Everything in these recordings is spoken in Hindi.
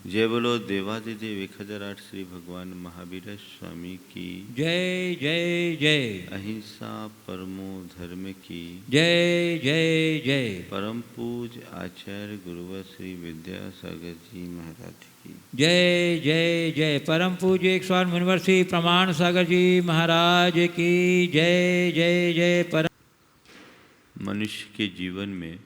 जय बोलो देवादिदेव 1008 श्री भगवान महावीर स्वामी की जय जय जय। अहिंसा परमो धर्म की जय जय जय। परम पूज आचार्य गुरुवर श्री विद्यासागर जी महाराज की जय जय जय। परम पूज्य एक स्वामी मुनिवर श्री प्रमाण सागर जी महाराज की जय जय जय। परम मनुष्य के जीवन में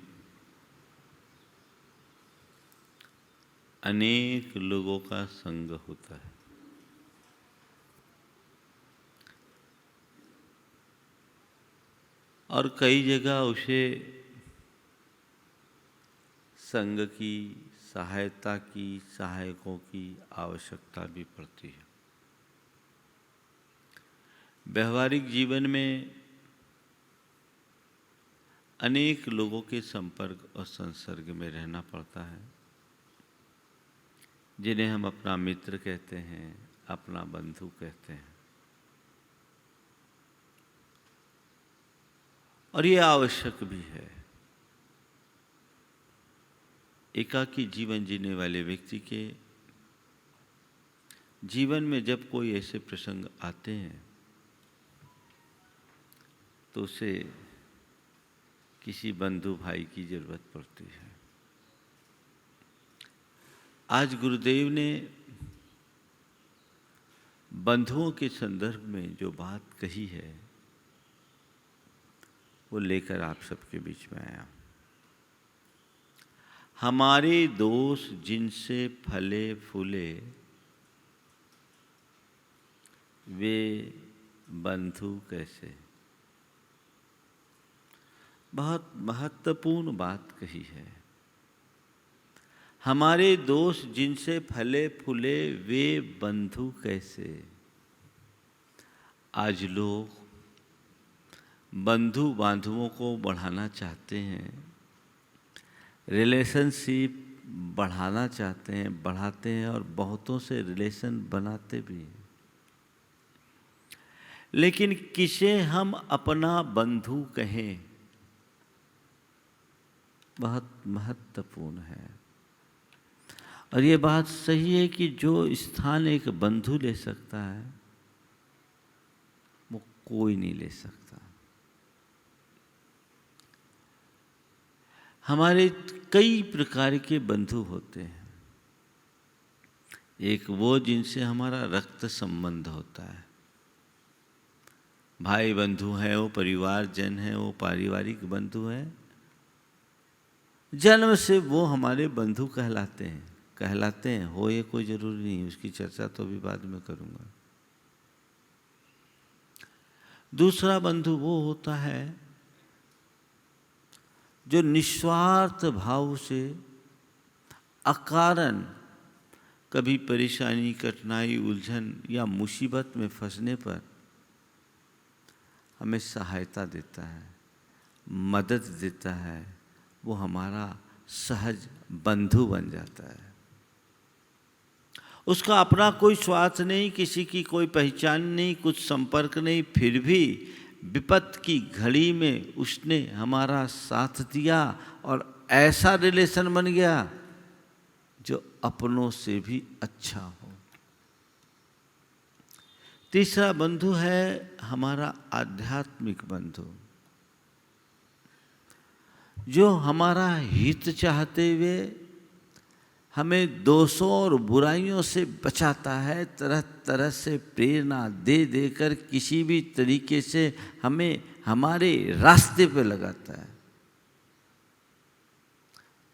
अनेक लोगों का संग होता है। और कई जगह उसे संग की, सहायता की, सहायकों की आवश्यकता भी पड़ती है। व्यवहारिक जीवन में अनेक लोगों के संपर्क और संसर्ग में रहना पड़ता है, जिन्हें हम अपना मित्र कहते हैं, अपना बंधु कहते हैं। और ये आवश्यक भी है। एकाकी जीवन जीने वाले व्यक्ति के जीवन में जब कोई ऐसे प्रसंग आते हैं तो उसे किसी बंधु भाई की जरूरत पड़ती है। आज गुरुदेव ने बंधुओं के संदर्भ में जो बात कही है वो लेकर आप सबके बीच में आया। हमारे दोस्त जिनसे फले फूले वे बंधु कैसे। बहुत महत्वपूर्ण बात कही है। हमारे दोस्त जिनसे फले फूले वे बंधु कैसे। आज लोग बंधु बांधवों को बढ़ाना चाहते हैं, रिलेशनशिप बढ़ाना चाहते हैं, बढ़ाते हैं और बहुतों से रिलेशन बनाते भी हैं। लेकिन किसे हम अपना बंधु कहें, बहुत महत्वपूर्ण है। और ये बात सही है कि जो स्थान एक बंधु ले सकता है वो कोई नहीं ले सकता। हमारे कई प्रकार के बंधु होते हैं। एक वो जिनसे हमारा रक्त संबंध होता है, भाई बंधु हैं, वो परिवारजन हैं, वो पारिवारिक बंधु हैं। जन्म से वो हमारे बंधु कहलाते हैं। हो ये कोई जरूरी नहीं, उसकी चर्चा तो अभी बाद में करूंगा। दूसरा बंधु वो होता है जो निस्वार्थ भाव से अकारण कभी परेशानी, कठिनाई, उलझन या मुसीबत में फंसने पर हमें सहायता देता है, मदद देता है। वो हमारा सहज बंधु बन जाता है। उसका अपना कोई स्वार्थ नहीं, किसी की कोई पहचान नहीं, कुछ संपर्क नहीं, फिर भी विपत्ति की घड़ी में उसने हमारा साथ दिया और ऐसा रिलेशन बन गया जो अपनों से भी अच्छा हो। तीसरा बंधु है हमारा आध्यात्मिक बंधु, जो हमारा हित चाहते हुए हमें दोषों और बुराइयों से बचाता है, तरह तरह से प्रेरणा दे देकर किसी भी तरीके से हमें हमारे रास्ते पे लगाता है।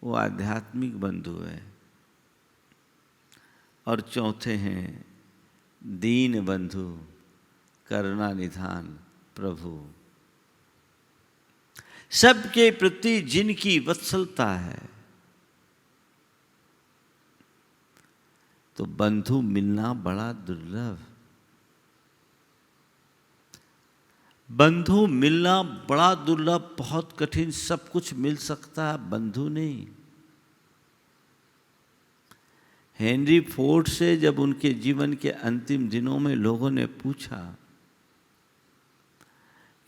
वो आध्यात्मिक बंधु है। और चौथे हैं दीन बंधु, करुणा निधान प्रभु। सबके प्रति जिनकी वत्सलता है। तो बंधु मिलना बड़ा दुर्लभ। बंधु मिलना बड़ा दुर्लभ, बहुत कठिन। सब कुछ मिल सकता है, बंधु नहीं। हेनरी फोर्ड से जब उनके जीवन के अंतिम दिनों में लोगों ने पूछा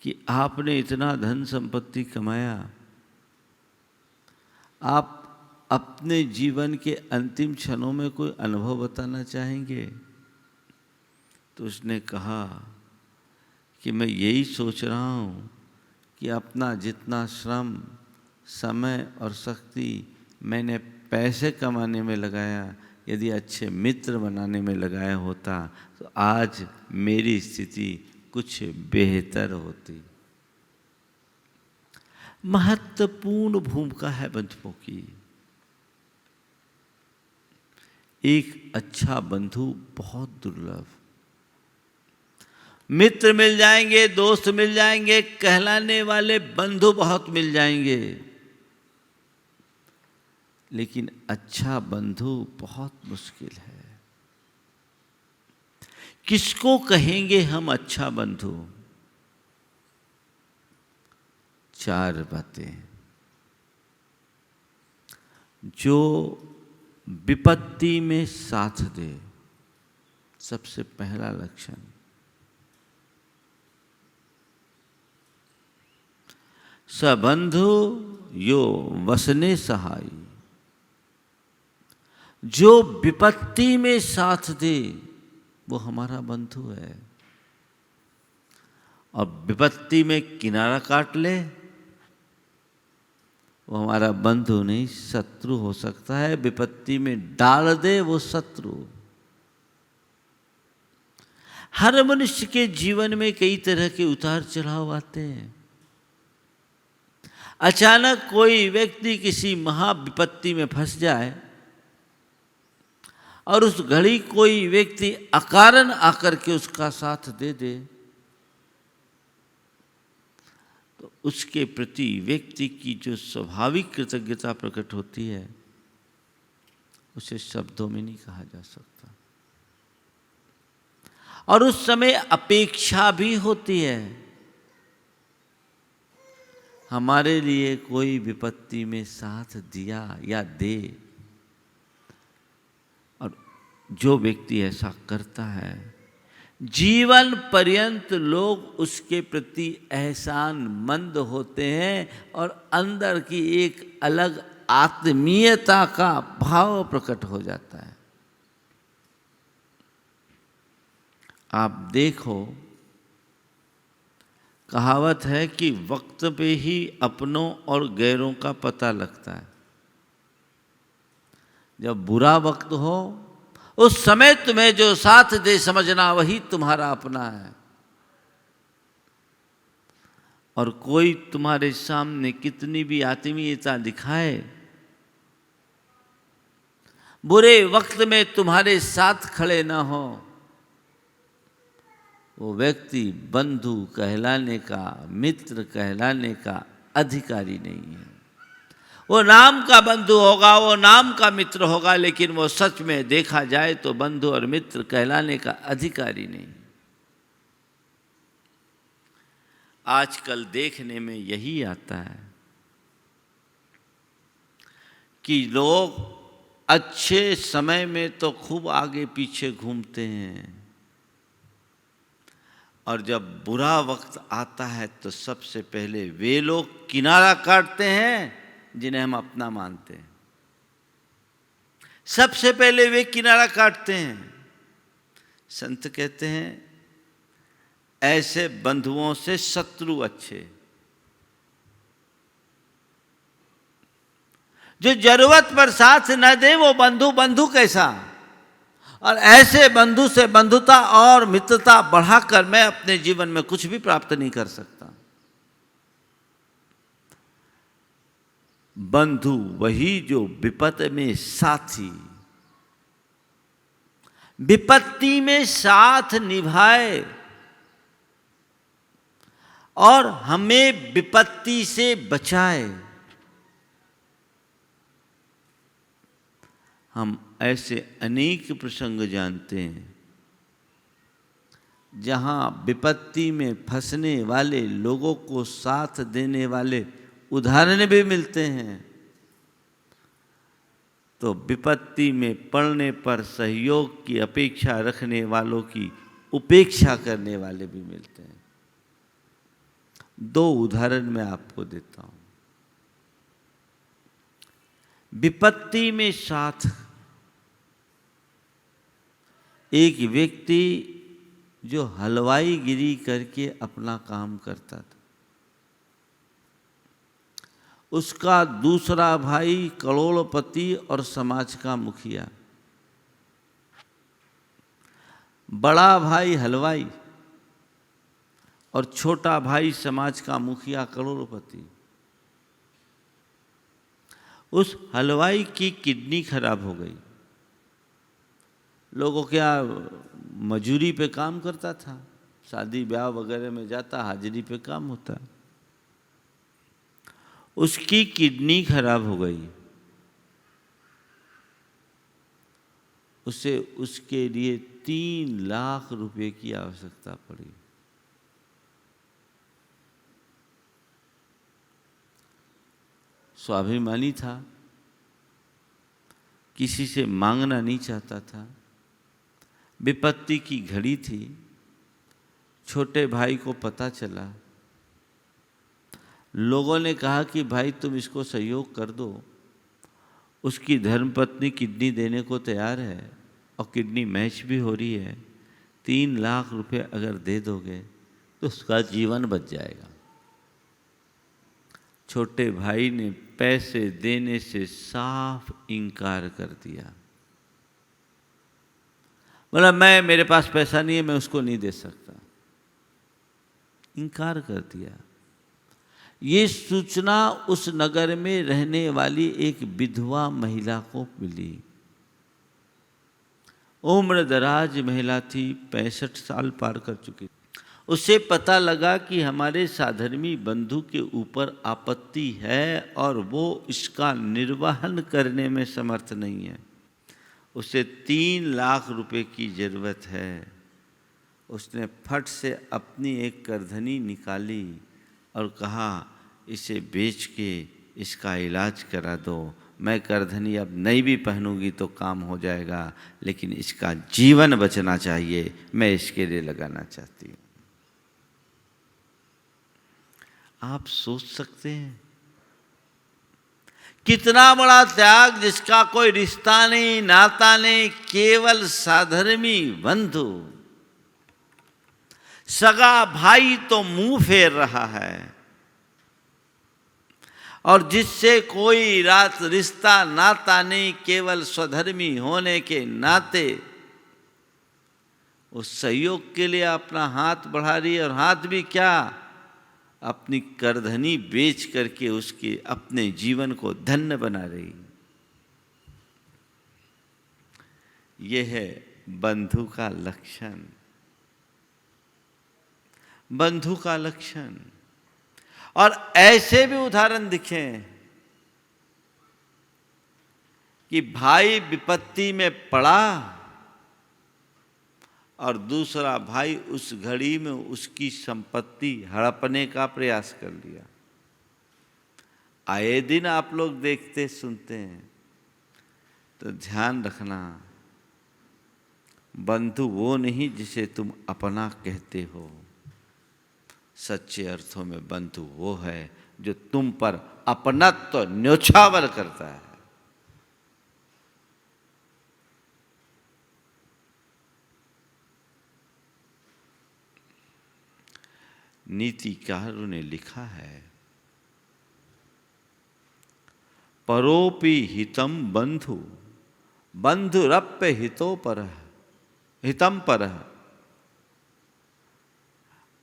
कि आपने इतना धन संपत्ति कमाया, आप अपने जीवन के अंतिम क्षणों में कोई अनुभव बताना चाहेंगे? तो उसने कहा कि मैं यही सोच रहा हूँ कि अपना जितना श्रम, समय और शक्ति मैंने पैसे कमाने में लगाया, यदि अच्छे मित्र बनाने में लगाया होता तो आज मेरी स्थिति कुछ बेहतर होती। महत्वपूर्ण भूमिका है बंधुओं की। एक अच्छा बंधु बहुत दुर्लभ। मित्र मिल जाएंगे, दोस्त मिल जाएंगे, कहलाने वाले बंधु बहुत मिल जाएंगे, लेकिन अच्छा बंधु बहुत मुश्किल है। किसको कहेंगे हम अच्छा बंधु? 4 बातें। जो विपत्ति में साथ दे, सबसे पहला लक्षण। सबंधु यो वसने सहाई। जो विपत्ति में साथ दे वो हमारा बंधु है, और विपत्ति में किनारा काट ले वो हमारा बंधु नहीं, शत्रु हो सकता है। विपत्ति में डाल दे वो शत्रु। हर मनुष्य के जीवन में कई तरह के उतार चढ़ाव आते हैं। अचानक कोई व्यक्ति किसी महाविपत्ति में फंस जाए और उस घड़ी कोई व्यक्ति अकारण आकर के उसका साथ दे दे, तो उसके प्रति व्यक्ति की जो स्वाभाविक कृतज्ञता प्रकट होती है उसे शब्दों में नहीं कहा जा सकता। और उस समय अपेक्षा भी होती है, हमारे लिए कोई विपत्ति में साथ दिया या दे। और जो व्यक्ति ऐसा करता है, जीवन पर्यंत लोग उसके प्रति एहसानमंद होते हैं और अंदर की एक अलग आत्मीयता का भाव प्रकट हो जाता है। आप देखो, कहावत है कि वक्त पे ही अपनों और गैरों का पता लगता है। जब बुरा वक्त हो उस समय तुम्हें जो साथ दे समझना वही तुम्हारा अपना है। और कोई तुम्हारे सामने कितनी भी आत्मीयता दिखाए, बुरे वक्त में तुम्हारे साथ खड़े ना हो, वो व्यक्ति बंधु कहलाने का, मित्र कहलाने का अधिकारी नहीं है। वो नाम का बंधु होगा, वो नाम का मित्र होगा, लेकिन वो सच में देखा जाए तो बंधु और मित्र कहलाने का अधिकारी नहीं। आजकल देखने में यही आता है कि लोग अच्छे समय में तो खूब आगे पीछे घूमते हैं, और जब बुरा वक्त आता है तो सबसे पहले वे लोग किनारा काटते हैं जिन्हें हम अपना मानते हैं। सबसे पहले वे किनारा काटते हैं। संत कहते हैं ऐसे बंधुओं से शत्रु अच्छे। जो जरूरत पर साथ न दे वो बंधु बंधु कैसा। और ऐसे बंधु से बंधुता और मित्रता बढ़ाकर मैं अपने जीवन में कुछ भी प्राप्त नहीं कर सकता। बंधु वही जो विपत में साथी, विपत्ति में साथ निभाए और हमें विपत्ति से बचाए। हम ऐसे अनेक प्रसंग जानते हैं जहां विपत्ति में फंसने वाले लोगों को साथ देने वाले उदाहरण भी मिलते हैं, तो विपत्ति में पड़ने पर सहयोग की अपेक्षा रखने वालों की उपेक्षा करने वाले भी मिलते हैं। 2 उदाहरण मैं आपको देता हूं। विपत्ति में साथ। एक व्यक्ति जो हलवाई गिरी करके अपना काम करता था, उसका दूसरा भाई करोड़पति और समाज का मुखिया, बड़ा भाई हलवाई और छोटा भाई समाज का मुखिया करोड़पति। उस हलवाई की किडनी खराब हो गई। लोगों क्या मजूरी पे काम करता था, शादी ब्याह वगैरह में जाता, हाजिरी पे काम होता। उसकी किडनी खराब हो गई। उसे उसके लिए 3 लाख रुपए की आवश्यकता पड़ी। स्वाभिमानी था, किसी से मांगना नहीं चाहता था। विपत्ति की घड़ी थी। छोटे भाई को पता चला। लोगों ने कहा कि भाई तुम इसको सहयोग कर दो, उसकी धर्मपत्नी किडनी देने को तैयार है और किडनी मैच भी हो रही है। 3 लाख रुपए अगर दे दोगे तो उसका जीवन बच जाएगा। छोटे भाई ने पैसे देने से साफ इनकार कर दिया। बोला मेरे पास पैसा नहीं है, मैं उसको नहीं दे सकता। इनकार कर दिया। ये सूचना उस नगर में रहने वाली एक विधवा महिला को मिली। उम्र दराज महिला थी, 65 साल पार कर चुकी। उसे पता लगा कि हमारे साधर्मी बंधु के ऊपर आपत्ति है और वो इसका निर्वहन करने में समर्थ नहीं है। उसे 3 लाख रुपए की जरूरत है। उसने फट से अपनी एक करधनी निकाली और कहा इसे बेच के इसका इलाज करा दो। मैं करधनी अब नहीं भी पहनूंगी तो काम हो जाएगा, लेकिन इसका जीवन बचना चाहिए, मैं इसके लिए लगाना चाहती हूँ। आप सोच सकते हैं कितना बड़ा त्याग, जिसका कोई रिश्ता नहीं, नाता नहीं, केवल साधर्मी बंधु, सगा भाई तो मुंह फेर रहा है, और जिससे कोई रिश्ता नाता नहीं, केवल स्वधर्मी होने के नाते उस सहयोग के लिए अपना हाथ बढ़ा रही है। और हाथ भी क्या, अपनी करधनी बेच करके उसके अपने जीवन को धन्य बना रही। यह है बंधु का लक्षण। बंधु का लक्षण। और ऐसे भी उदाहरण दिखे कि भाई विपत्ति में पड़ा और दूसरा भाई उस घड़ी में उसकी संपत्ति हड़पने का प्रयास कर लिया। आए दिन आप लोग देखते सुनते हैं, तो ध्यान रखना, बंधु वो नहीं जिसे तुम अपना कहते हो। सच्चे अर्थों में बंधु वो है जो तुम पर अपनत्व न्योछावर करता है। नीतिकारों ने लिखा है, परोपि हितम बंधु बंधुरप्य हितम पर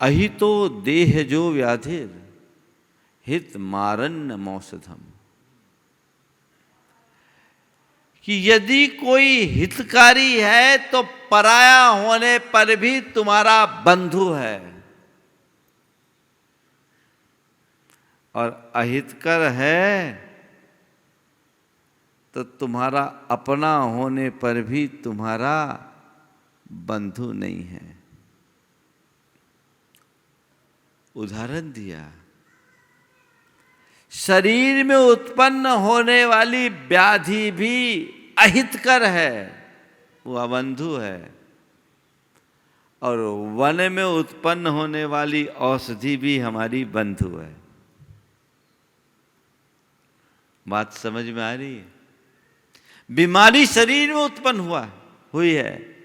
अहितो देह जो व्याधिर हित मारन्न मौषधम। कि यदि कोई हितकारी है तो पराया होने पर भी तुम्हारा बंधु है, और अहितकर है तो तुम्हारा अपना होने पर भी तुम्हारा बंधु नहीं है। उदाहरण दिया, शरीर में उत्पन्न होने वाली व्याधि भी अहितकर है, वो अबंधु है, और वन में उत्पन्न होने वाली औषधि भी हमारी बंधु है। बात समझ में आ रही है? बीमारी शरीर में उत्पन्न हुई है,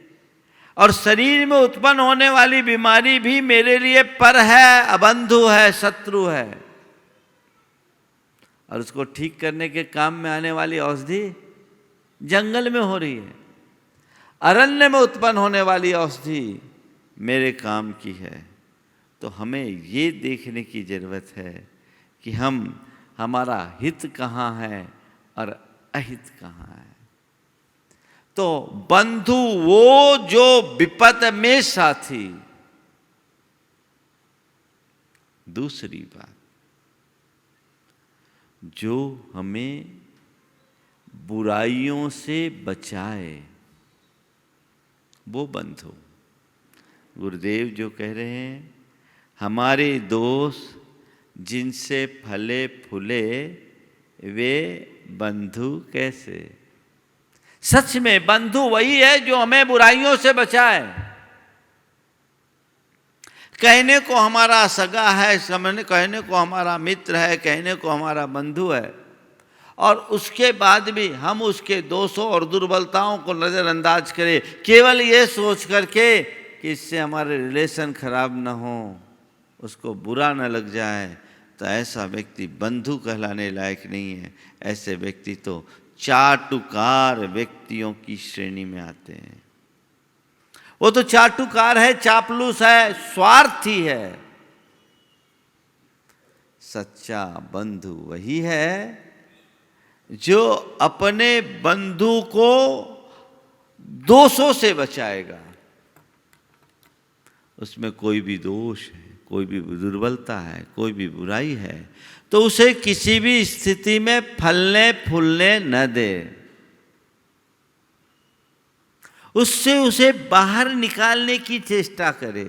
और शरीर में उत्पन्न होने वाली बीमारी भी मेरे लिए पर है, अबंधु है, शत्रु है। और उसको ठीक करने के काम में आने वाली औषधि जंगल में हो रही है, अरण्य में उत्पन्न होने वाली औषधि मेरे काम की है। तो हमें ये देखने की जरूरत है कि हमारा हित कहाँ है और अहित कहाँ है। तो बंधु वो जो विपद में साथी। दूसरी बात, जो हमें बुराइयों से बचाए, वो बंधु। गुरुदेव जो कह रहे हैं, हमारे दोस्त जिनसे फले फूले वे बंधु कैसे। सच में बंधु वही है जो हमें बुराइयों से बचाए। कहने को हमारा सगा है, कहने को हमारा मित्र है, कहने को हमारा बंधु है, और उसके बाद भी हम उसके दोषों और दुर्बलताओं को नज़रअंदाज करें, केवल ये सोच करके कि इससे हमारे रिलेशन खराब ना हो, उसको बुरा न लग जाए, तो ऐसा व्यक्ति बंधु कहलाने लायक नहीं है। ऐसे व्यक्ति तो चाटुकार व्यक्तियों की श्रेणी में आते हैं। वो तो चाटुकार है, चापलूस है, स्वार्थी है। सच्चा बंधु वही है जो अपने बंधु को दोषों से बचाएगा। उसमें कोई भी दोष है, कोई भी दुर्बलता है, कोई भी बुराई है, तो उसे किसी भी स्थिति में फलने फूलने न दे। उससे उसे बाहर निकालने की चेष्टा करे।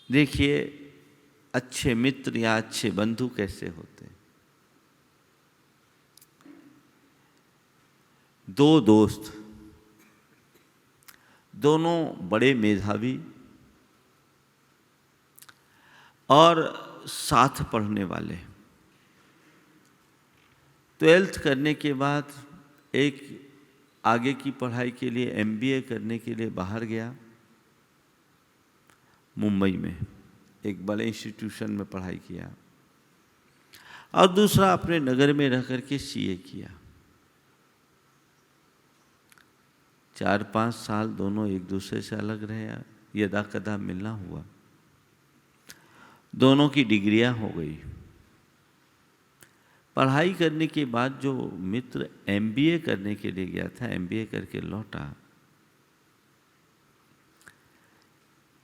देखिए, अच्छे मित्र या अच्छे बंधु कैसे होते हैं। दो दोस्त, दोनों बड़े मेधावी और साथ पढ़ने वाले। 12th करने के बाद एक आगे की पढ़ाई के लिए MBA करने के लिए बाहर गया, मुंबई में एक बड़े इंस्टीट्यूशन में पढ़ाई किया, और दूसरा अपने नगर में रह करके CA किया। 4-5 साल दोनों एक दूसरे से अलग रहे, यदा कदा मिलना हुआ, दोनों की डिग्रियां हो गई। पढ़ाई करने के बाद जो मित्र MBA करने के लिए गया था, MBA करके लौटा,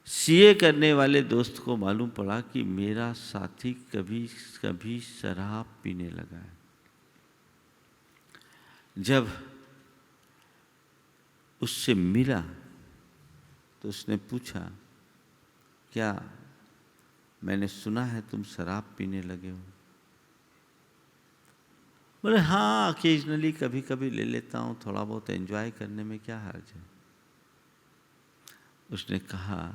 CA करने वाले दोस्त को मालूम पड़ा कि मेरा साथी कभी कभी शराब पीने लगा है। जब उससे मिला तो उसने पूछा, क्या मैंने सुना है तुम शराब पीने लगे हो? बोले हाँ, ऑकेजनली कभी कभी ले लेता हूँ, थोड़ा बहुत एंजॉय करने में क्या हर्ज है। उसने कहा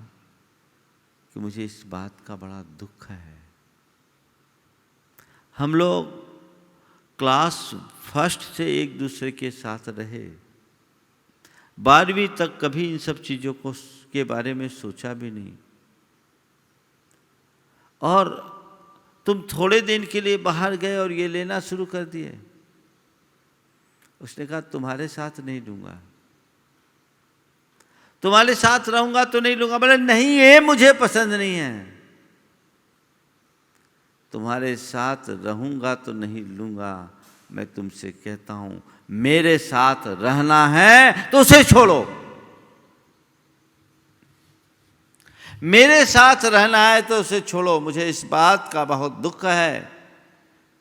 कि मुझे इस बात का बड़ा दुख है। हम लोग क्लास फर्स्ट से एक दूसरे के साथ रहे, 12वीं तक कभी इन सब चीज़ों को के बारे में सोचा भी नहीं, और तुम थोड़े दिन के लिए बाहर गए और ये लेना शुरू कर दिए। उसने कहा तुम्हारे साथ नहीं लूंगा, तुम्हारे साथ रहूंगा तो नहीं लूंगा। बोले नहीं, ये मुझे पसंद नहीं है, तुम्हारे साथ रहूंगा तो नहीं लूंगा। मैं तुमसे कहता हूं, मेरे साथ रहना है तो उसे छोड़ो। मेरे साथ रहना है तो उसे छोड़ो। मुझे इस बात का बहुत दुख है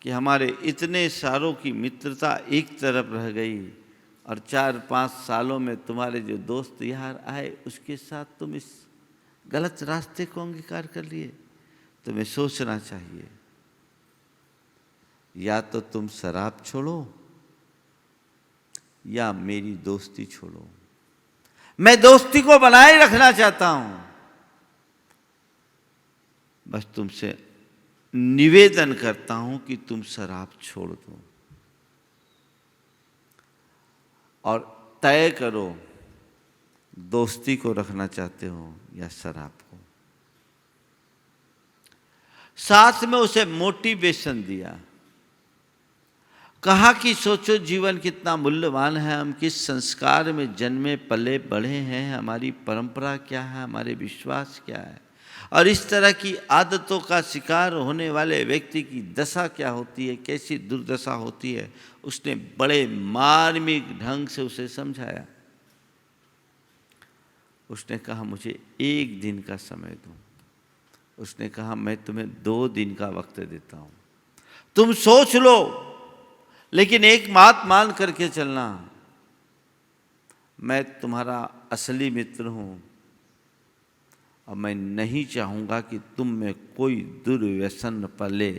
कि हमारे इतने सालों की मित्रता एक तरफ रह गई, और 4-5 सालों में तुम्हारे जो दोस्त यार आए, उसके साथ तुम इस गलत रास्ते को अंगीकार कर लिए। तुम्हें सोचना चाहिए, या तो तुम शराब छोड़ो या मेरी दोस्ती छोड़ो। मैं दोस्ती को बनाए रखना चाहता हूं, बस तुमसे निवेदन करता हूं कि तुम शराब छोड़ दो और तय करो दोस्ती को रखना चाहते हो या शराब को। साथ में उसे मोटिवेशन दिया, कहा कि सोचो जीवन कितना मूल्यवान है, हम किस संस्कार में जन्मे पले बढ़े हैं, हमारी परंपरा क्या है, हमारे विश्वास क्या है, और इस तरह की आदतों का शिकार होने वाले व्यक्ति की दशा क्या होती है, कैसी दुर्दशा होती है। उसने बड़े मार्मिक ढंग से उसे समझाया। उसने कहा मुझे 1 दिन का समय दो। उसने कहा मैं तुम्हें 2 दिन का वक्त देता हूं, तुम सोच लो, लेकिन एक बात मान करके चलना, मैं तुम्हारा असली मित्र हूं और मैं नहीं चाहूंगा कि तुम में कोई दुर्व्यसन पले।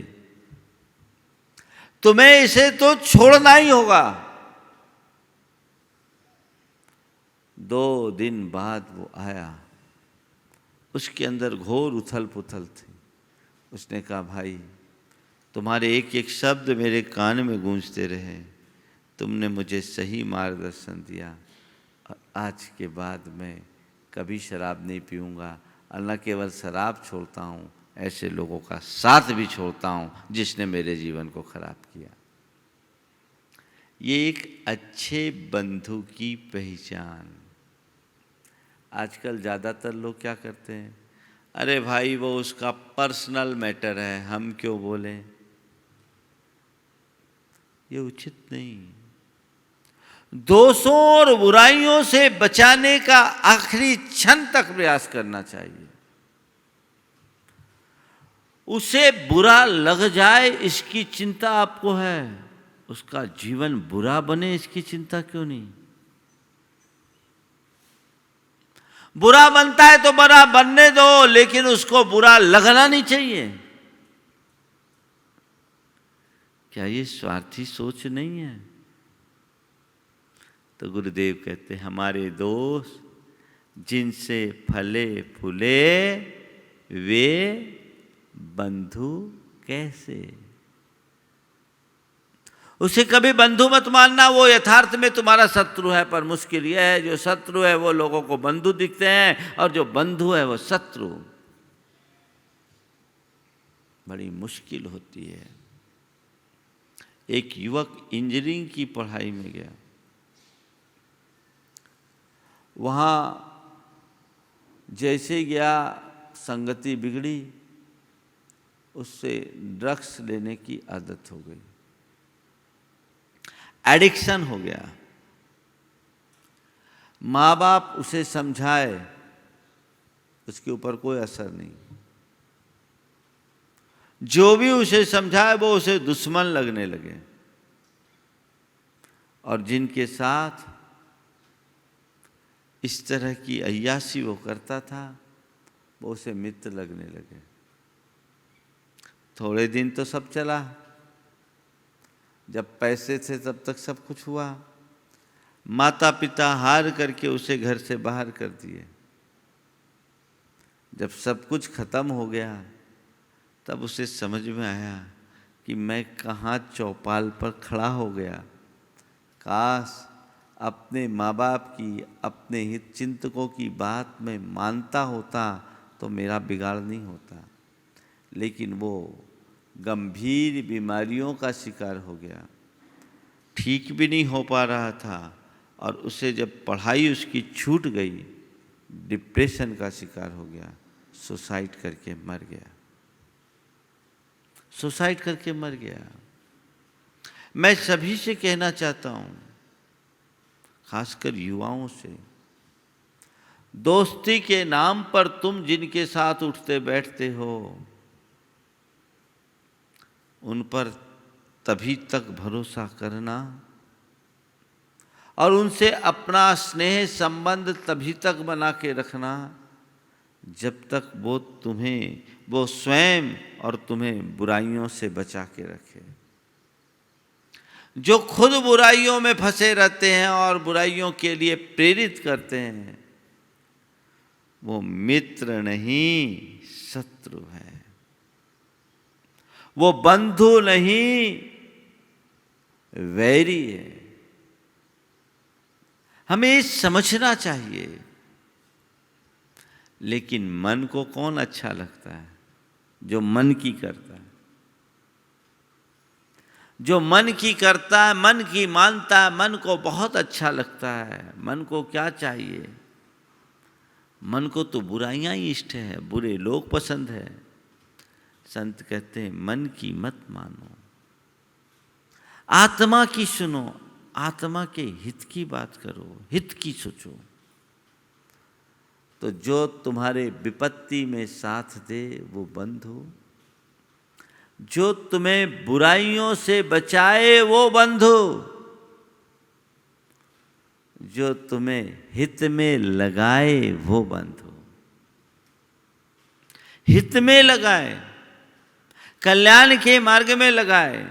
तुम्हें इसे तो छोड़ना ही होगा। 2 दिन बाद वो आया, उसके अंदर घोर उथल पुथल थी। उसने कहा भाई तुम्हारे एक एक शब्द मेरे कान में गूंजते रहे, तुमने मुझे सही मार्गदर्शन दिया और आज के बाद मैं कभी शराब नहीं पीऊँगा और न केवल शराब छोड़ता हूँ, ऐसे लोगों का साथ भी छोड़ता हूँ जिसने मेरे जीवन को खराब किया। ये एक अच्छे बंधु की पहचान। आजकल ज़्यादातर लोग क्या करते हैं, अरे भाई वो उसका पर्सनल मैटर है, हम क्यों बोलें। ये उचित नहीं। दोषों और बुराइयों से बचाने का आखिरी क्षण तक प्रयास करना चाहिए। उसे बुरा लग जाए इसकी चिंता आपको है, उसका जीवन बुरा बने इसकी चिंता क्यों नहीं। बुरा बनता है तो बुरा बनने दो, लेकिन उसको बुरा लगना नहीं चाहिए। क्या ये स्वार्थी सोच नहीं है। तो गुरुदेव कहते हैं हमारे दोस्त जिनसे फले फूले वे बंधु कैसे। उसे कभी बंधु मत मानना, वो यथार्थ में तुम्हारा शत्रु है। पर मुश्किल यह है जो शत्रु है वो लोगों को बंधु दिखते हैं और जो बंधु है वो शत्रु। बड़ी मुश्किल होती है। एक युवक इंजीनियरिंग की पढ़ाई में गया, वहाँ जैसे गया संगति बिगड़ी, उससे ड्रग्स लेने की आदत हो गई, एडिक्शन हो गया। माँ बाप उसे समझाए, उसके ऊपर कोई असर नहीं। जो भी उसे समझाए वो उसे दुश्मन लगने लगे, और जिनके साथ इस तरह की अय्याशी वो करता था वो उसे मित्र लगने लगे। थोड़े दिन तो सब चला, जब पैसे थे तब तक सब कुछ हुआ। माता पिता हार करके उसे घर से बाहर कर दिए। जब सब कुछ खत्म हो गया तब उसे समझ में आया कि मैं कहाँ चौपाल पर खड़ा हो गया। काश अपने माँ बाप की, अपने हित चिंतकों की बात में मानता होता तो मेरा बिगाड़ नहीं होता। लेकिन वो गंभीर बीमारियों का शिकार हो गया, ठीक भी नहीं हो पा रहा था, और उसे जब पढ़ाई उसकी छूट गई डिप्रेशन का शिकार हो गया, सुसाइड करके मर गया। सुसाइड करके मर गया। मैं सभी से कहना चाहता हूँ, खासकर युवाओं से, दोस्ती के नाम पर तुम जिनके साथ उठते बैठते हो उन पर तभी तक भरोसा करना और उनसे अपना स्नेह संबंध तभी तक बना के रखना जब तक वो स्वयं और तुम्हें बुराइयों से बचा के रखे। जो खुद बुराइयों में फंसे रहते हैं और बुराइयों के लिए प्रेरित करते हैं वो मित्र नहीं शत्रु है। वो बंधु नहीं वैरी है। हमें समझना चाहिए। लेकिन मन को कौन अच्छा लगता है? जो मन की करता है। जो मन की करता है, मन की मानता है, मन को बहुत अच्छा लगता है। मन को क्या चाहिए? मन को तो बुराइयां ही इष्ट है, बुरे लोग पसंद है। संत कहते हैं मन की मत मानो, आत्मा की सुनो, आत्मा के हित की बात करो, हित की सोचो। तो जो तुम्हारे विपत्ति में साथ दे वो बंधु, जो तुम्हें बुराइयों से बचाए वो बंधु, जो तुम्हें हित में लगाए वो बंधु। हित में लगाए, कल्याण के मार्ग में लगाए,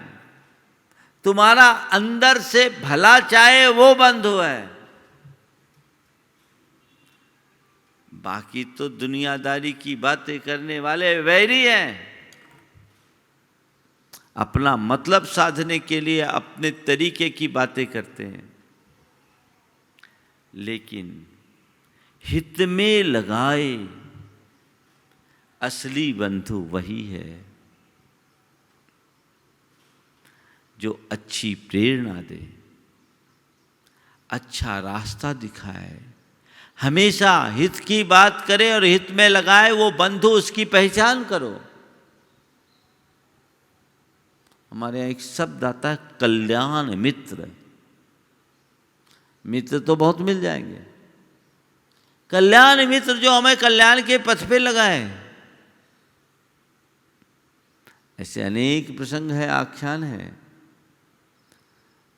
तुम्हारा अंदर से भला चाहे वो बंधु है। बाकी तो दुनियादारी की बातें करने वाले वैरी हैं। अपना मतलब साधने के लिए अपने तरीके की बातें करते हैं। लेकिन हित में लगाए असली बंधु वही है जो अच्छी प्रेरणा दे, अच्छा रास्ता दिखाए, हमेशा हित की बात करे और हित में लगाए वो बंधु, उसकी पहचान करो। हमारे यहाँ एक शब्द आता है कल्याण मित्र। मित्र तो बहुत मिल जाएंगे, कल्याण मित्र जो हमें कल्याण के पथ पे लगाए। ऐसे अनेक प्रसंग है, आख्यान है,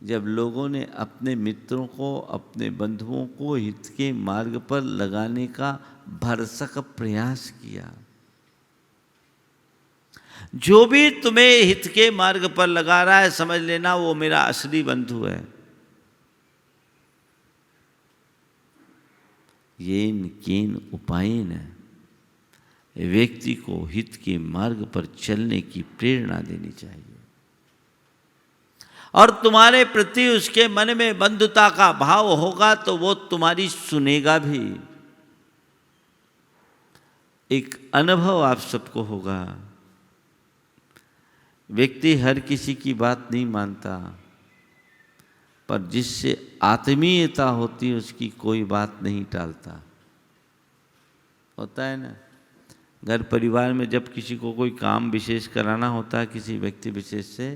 जब लोगों ने अपने मित्रों को, अपने बंधुओं को हित के मार्ग पर लगाने का भरसक प्रयास किया। जो भी तुम्हें हित के मार्ग पर लगा रहा है, समझ लेना वो मेरा असली बंधु है। येन केन उपायेन व्यक्ति को हित के मार्ग पर चलने की प्रेरणा देनी चाहिए। और तुम्हारे प्रति उसके मन में बंधुता का भाव होगा तो वो तुम्हारी सुनेगा भी। एक अनुभव आप सबको होगा, व्यक्ति हर किसी की बात नहीं मानता, पर जिससे आत्मीयता होती है उसकी कोई बात नहीं टालता। होता है ना, घर परिवार में जब किसी को कोई काम विशेष कराना होता है किसी व्यक्ति विशेष से,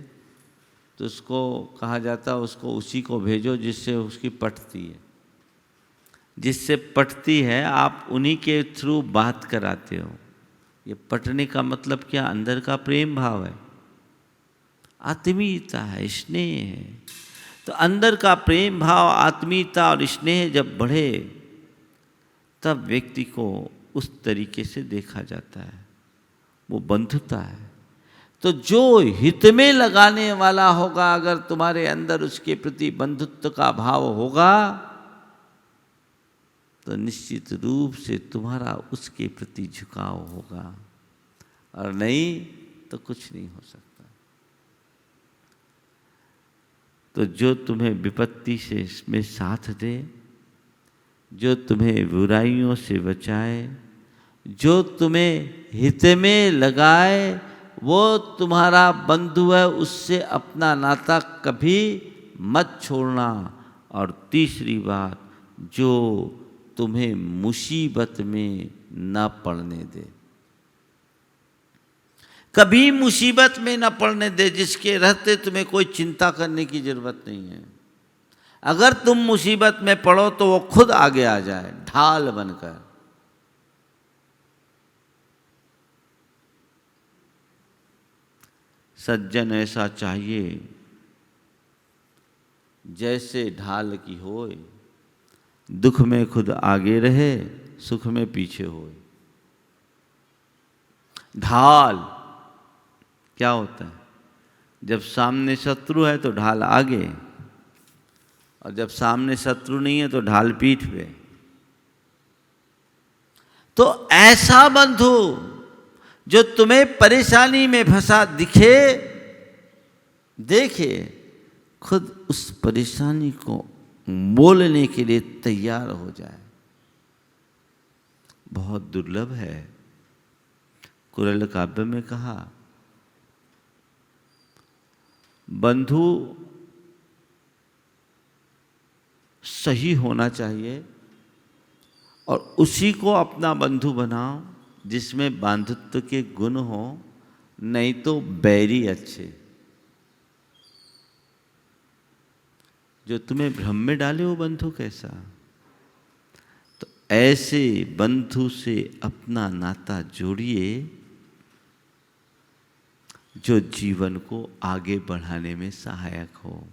तो उसको कहा जाता है उसको उसी को भेजो जिससे उसकी पटती है। जिससे पटती है आप उन्हीं के थ्रू बात कराते हो। ये पटने का मतलब क्या? अंदर का प्रेम भाव है, आत्मीयता है, स्नेह है। तो अंदर का प्रेम भाव, आत्मीयता और स्नेह जब बढ़े तब व्यक्ति को उस तरीके से देखा जाता है, वो बंधुता है। तो जो हित में लगाने वाला होगा, अगर तुम्हारे अंदर उसके प्रति बंधुत्व का भाव होगा तो निश्चित रूप से तुम्हारा उसके प्रति झुकाव होगा, और नहीं तो कुछ नहीं हो सकता। तो जो तुम्हें विपत्ति से इसमें साथ दे, जो तुम्हें बुराइयों से बचाए, जो तुम्हें हित में लगाए, वो तुम्हारा बंधु है। उससे अपना नाता कभी मत छोड़ना। और तीसरी बात, जो तुम्हें मुसीबत में न पड़ने दे, कभी मुसीबत में न पड़ने दे, जिसके रहते तुम्हें कोई चिंता करने की जरूरत नहीं है। अगर तुम मुसीबत में पड़ो तो वो खुद आगे आ जाए ढाल बनकर। सज्जन ऐसा चाहिए जैसे ढाल की होए, दुख में खुद आगे रहे, सुख में पीछे होए। ढाल क्या होता है? जब सामने शत्रु है तो ढाल आगे, और जब सामने शत्रु नहीं है तो ढाल पीठ पे। तो ऐसा बंधु जो तुम्हें परेशानी में फंसा दिखे, देखे, खुद उस परेशानी को मोलने के लिए तैयार हो जाए। बहुत दुर्लभ है। कुरल काव्य में कहा, बंधु सही होना चाहिए और उसी को अपना बंधु बनाओ जिसमें बंधुत्व के गुण हो, नहीं तो बैरी अच्छे जो तुम्हें भ्रम में डाले वो बंधु कैसा। तो ऐसे बंधु से अपना नाता जोड़िए जो जीवन को आगे बढ़ाने में सहायक हो।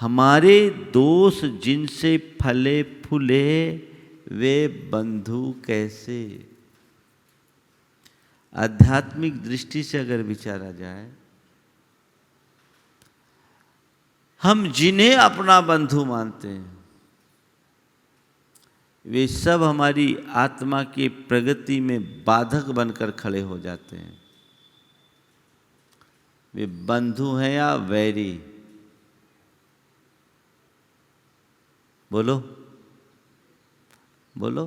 हमारे दोष जिनसे फले फूले वे बंधु कैसे। आध्यात्मिक दृष्टि से अगर विचारा जाए, हम जिन्हें अपना बंधु मानते हैं वे सब हमारी आत्मा की प्रगति में बाधक बनकर खड़े हो जाते हैं। वे बंधु हैं या वैरी? बोलो बोलो।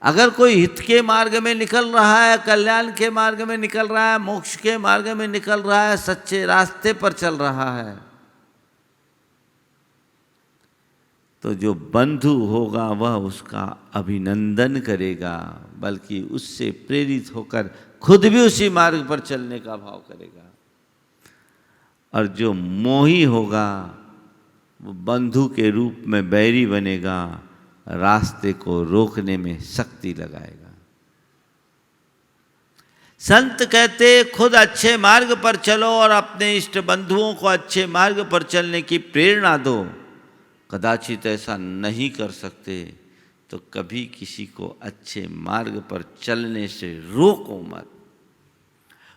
अगर कोई हित के मार्ग में निकल रहा है, कल्याण के मार्ग में निकल रहा है, मोक्ष के मार्ग में निकल रहा है, सच्चे रास्ते पर चल रहा है, तो जो बंधु होगा वह उसका अभिनंदन करेगा, बल्कि उससे प्रेरित होकर खुद भी उसी मार्ग पर चलने का भाव करेगा। और जो मोही होगा वो बंधु के रूप में बैरी बनेगा, रास्ते को रोकने में शक्ति लगाएगा। संत कहते खुद अच्छे मार्ग पर चलो और अपने इष्ट बंधुओं को अच्छे मार्ग पर चलने की प्रेरणा दो। कदाचित ऐसा नहीं कर सकते तो कभी किसी को अच्छे मार्ग पर चलने से रोको मत,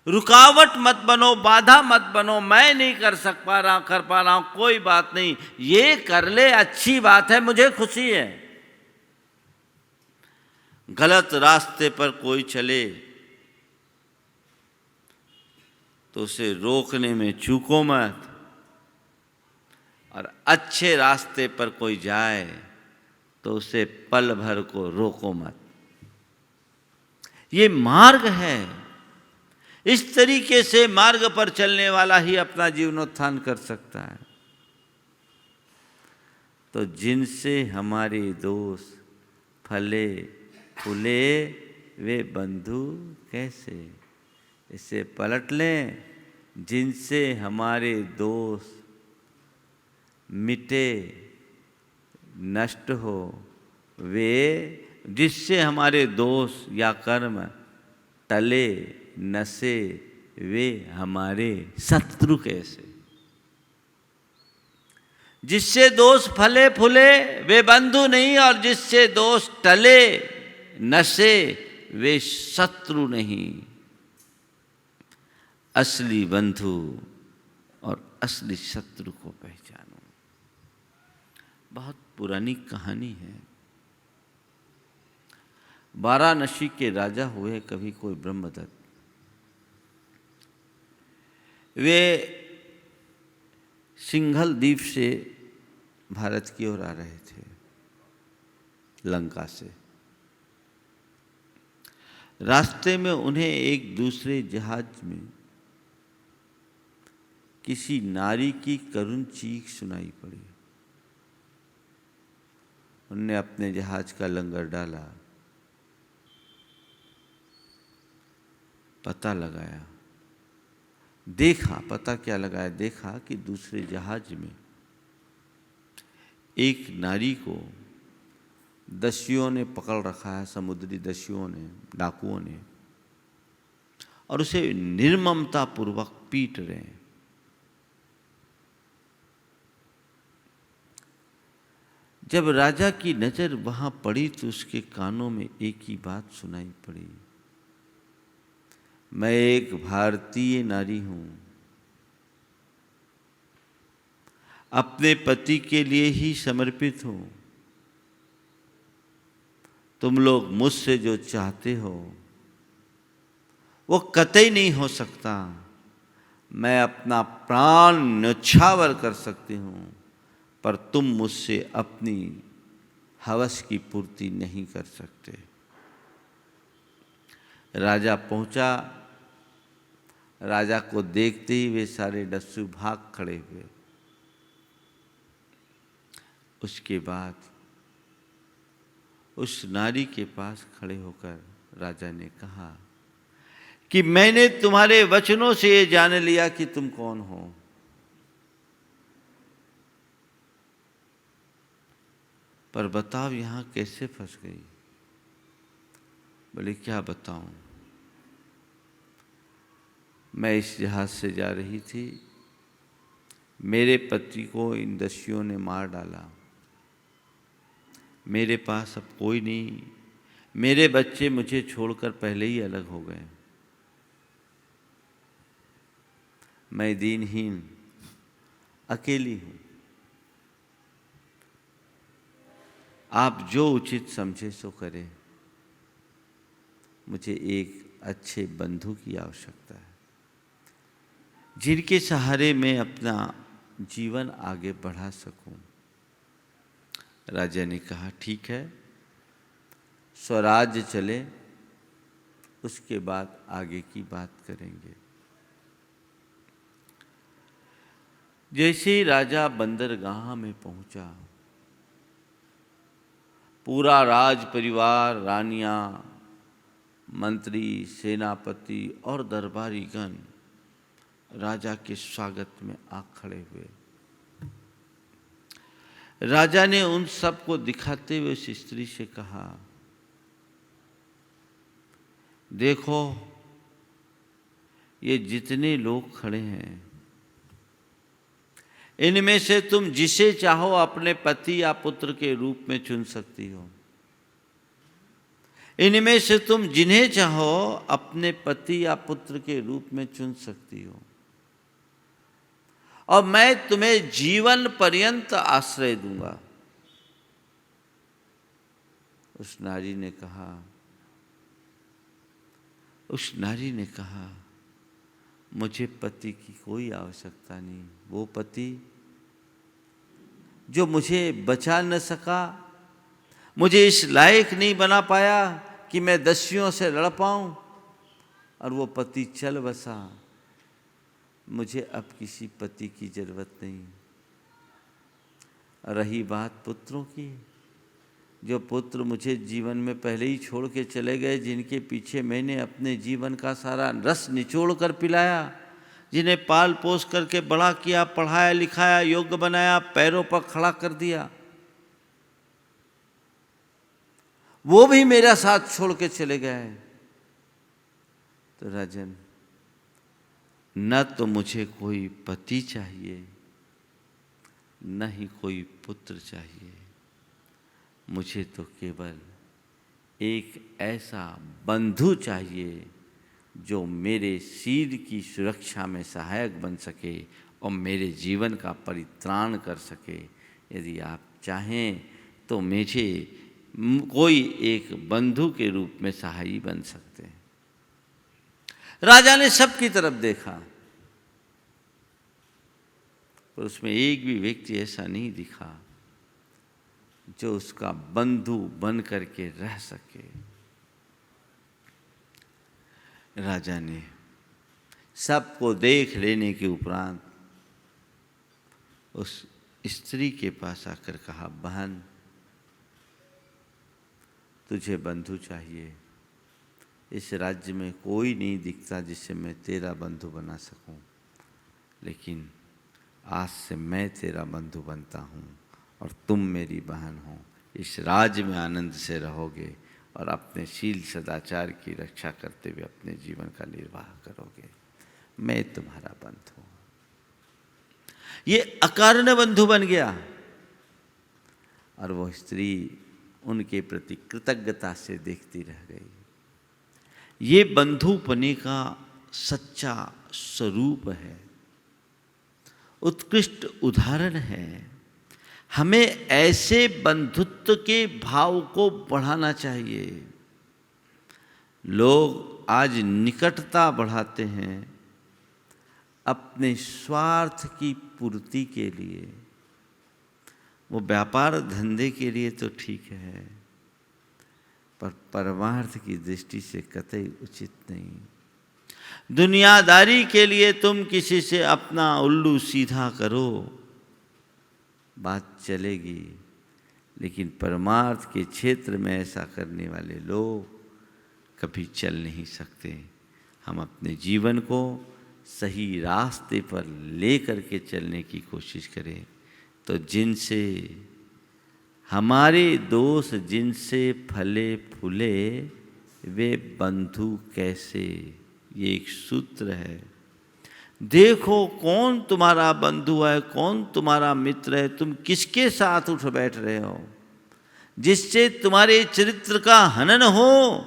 रुकावट मत बनो, बाधा मत बनो। मैं नहीं कर पा रहा हूं, कोई बात नहीं, ये कर ले, अच्छी बात है, मुझे खुशी है। गलत रास्ते पर कोई चले तो उसे रोकने में चूको मत, और अच्छे रास्ते पर कोई जाए तो उसे पल भर को रोको मत। ये मार्ग है। इस तरीके से मार्ग पर चलने वाला ही अपना जीवनोत्थान कर सकता है। तो जिनसे हमारे दोस्त फले फूले वे बंधु कैसे। इसे पलट लें, जिनसे हमारे दोस्त मिटे नष्ट हो वे, जिससे हमारे दोष या कर्म टले नसे वे हमारे शत्रु कैसे। जिससे दोष फले फूले वे बंधु नहीं, और जिससे दोष टले नसे वे शत्रु नहीं। असली बंधु और असली शत्रु को पहचानो। बहुत पुरानी कहानी है। वाराणसी के राजा हुए कभी कोई ब्रह्मदत्त। वे सिंघल द्वीप से भारत की ओर आ रहे थे, लंका से। रास्ते में उन्हें एक दूसरे जहाज में किसी नारी की करुण चीख सुनाई पड़ी। उन्होंने अपने जहाज का लंगर डाला, पता लगाया, देखा, पता क्या लगाया, देखा कि दूसरे जहाज में एक नारी को दस्युओं ने पकड़ रखा है, समुद्री दस्युओं ने, डाकुओं ने, और उसे निर्ममता पूर्वक पीट रहे हैं। जब राजा की नजर वहां पड़ी तो उसके कानों में एक ही बात सुनाई पड़ी, मैं एक भारतीय नारी हूं, अपने पति के लिए ही समर्पित हूं। तुम लोग मुझसे जो चाहते हो वो कतई नहीं हो सकता। मैं अपना प्राण न्यौछावर कर सकती हूँ, पर तुम मुझसे अपनी हवस की पूर्ति नहीं कर सकते। राजा पहुंचा। राजा को देखते ही वे सारे दस्यु भाग खड़े हुए। उसके बाद उस नारी के पास खड़े होकर राजा ने कहा कि मैंने तुम्हारे वचनों से ये जान लिया कि तुम कौन हो। पर बताओ यहां कैसे फंस गई। बोले क्या बताऊं, मैं इस जहाज से जा रही थी, मेरे पति को इन दस्युओं ने मार डाला, मेरे पास अब कोई नहीं, मेरे बच्चे मुझे छोड़कर पहले ही अलग हो गए, मैं दीनहीन अकेली हूं, आप जो उचित समझे सो करें, मुझे एक अच्छे बंधु की आवश्यकता है जिनके सहारे मैं अपना जीवन आगे बढ़ा सकूं। राजा ने कहा ठीक है, स्वराज्य चले, उसके बाद आगे की बात करेंगे। जैसे ही राजा बंदरगाह में पहुंचा, पूरा राज परिवार, रानियां, मंत्री, सेनापति और दरबारीगण राजा के स्वागत में आ खड़े हुए। राजा ने उन सबको दिखाते हुए उस स्त्री से कहा, देखो ये जितने लोग खड़े हैं, इनमें से तुम जिसे चाहो अपने पति या पुत्र के रूप में चुन सकती हो। इनमें से तुम जिन्हें चाहो अपने पति या पुत्र के रूप में चुन सकती हो, और मैं तुम्हें जीवन पर्यंत आश्रय दूंगा। उस नारी ने कहा, मुझे पति की कोई आवश्यकता नहीं। वो पति जो मुझे बचा न सका, मुझे इस लायक नहीं बना पाया कि मैं दस्युओं से लड़ पाऊं, और वो पति चल बसा, मुझे अब किसी पति की जरूरत नहीं। रही बात पुत्रों की, जो पुत्र मुझे जीवन में पहले ही छोड़ के चले गए, जिनके पीछे मैंने अपने जीवन का सारा रस निचोड़ कर पिलाया, जिन्हें पाल पोस करके बड़ा किया, पढ़ाया लिखाया, योग्य बनाया, पैरों पर खड़ा कर दिया, वो भी मेरा साथ छोड़ के चले गए। तो राजन, न तो मुझे कोई पति चाहिए, न ही कोई पुत्र चाहिए, मुझे तो केवल एक ऐसा बंधु चाहिए जो मेरे सिर की सुरक्षा में सहायक बन सके और मेरे जीवन का परित्राण कर सके। यदि आप चाहें तो मुझे कोई एक बंधु के रूप में सहायी बन सकते हैं। राजा ने सबकी तरफ देखा, पर उसमें एक भी व्यक्ति ऐसा नहीं दिखा जो उसका बंधु बन करके रह सके। राजा ने सबको देख लेने के उपरांत उस स्त्री के पास आकर कहा, बहन, तुझे बंधु चाहिए, इस राज्य में कोई नहीं दिखता जिससे मैं तेरा बंधु बना सकूं, लेकिन आज से मैं तेरा बंधु बनता हूं और तुम मेरी बहन हो। इस राज्य में आनंद से रहोगे और अपने शील सदाचार की रक्षा करते हुए अपने जीवन का निर्वाह करोगे। मैं तुम्हारा बंधु हूं। ये अकारण बंधु बन गया और वह स्त्री उनके प्रति कृतज्ञता से देखती रह गई। ये बंधुपने का सच्चा स्वरूप है, उत्कृष्ट उदाहरण है। हमें ऐसे बंधुत्व के भाव को बढ़ाना चाहिए। लोग आज निकटता बढ़ाते हैं अपने स्वार्थ की पूर्ति के लिए। वो व्यापार धंधे के लिए तो ठीक है, पर परमार्थ की दृष्टि से कतई उचित नहीं। दुनियादारी के लिए तुम किसी से अपना उल्लू सीधा करो, बात चलेगी, लेकिन परमार्थ के क्षेत्र में ऐसा करने वाले लोग कभी चल नहीं सकते। हम अपने जीवन को सही रास्ते पर ले करके चलने की कोशिश करें, तो जिनसे हमारे दोस्त जिनसे फले फूले वे बंधु कैसे, ये एक सूत्र है। देखो कौन तुम्हारा बंधु है, कौन तुम्हारा मित्र है, तुम किसके साथ उठ बैठ रहे हो। जिससे तुम्हारे चरित्र का हनन हो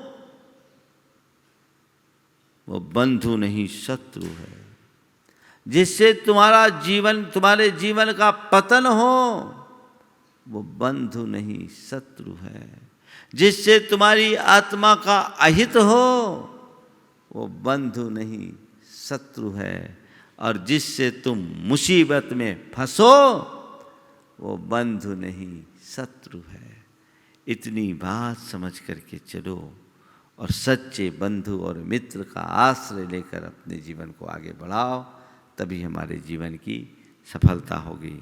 वो बंधु नहीं शत्रु है। जिससे तुम्हारे जीवन का पतन हो वो बंधु नहीं शत्रु है। जिससे तुम्हारी आत्मा का अहित हो वो बंधु नहीं शत्रु है। और जिससे तुम मुसीबत में फंसो वो बंधु नहीं शत्रु है। इतनी बात समझ करके चलो और सच्चे बंधु और मित्र का आश्रय लेकर अपने जीवन को आगे बढ़ाओ, तभी हमारे जीवन की सफलता होगी।